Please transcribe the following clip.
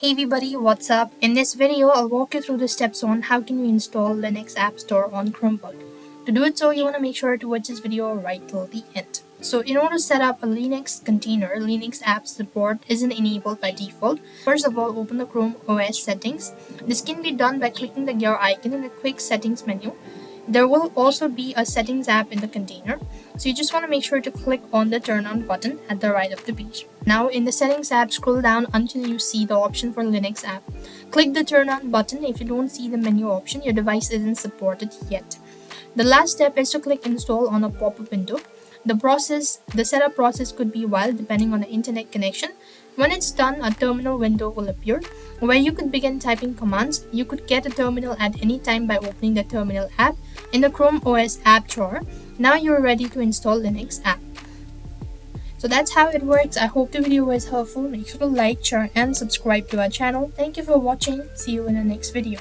Hey everybody, what's up? In this video, I'll walk you through the steps on how can you install Linux App Store on Chromebook. To do it so, you want to make sure to watch this video right till the end. So in order to set up a Linux container, Linux app support isn't enabled by default. First of all, open the Chrome OS settings. This can be done by clicking the gear icon in the quick settings menu. There will also be a settings app in the container, so you just want to make sure to click on the turn on button at the right of the page. Now in the settings app, scroll down until you see the option for Linux app. Click the turn on button. If you don't see the menu option, your device isn't supported yet. The last step is to click install on a pop-up window. The setup process could be wild depending on the internet connection. When it's done, a terminal window will appear where you could begin typing commands. You could get a terminal at any time by opening the terminal app in the Chrome OS app drawer. Now you're ready to install Linux app. So that's how it works. I hope the video was helpful. Make sure to like, share and subscribe to our channel. Thank you for watching. See you in the next video.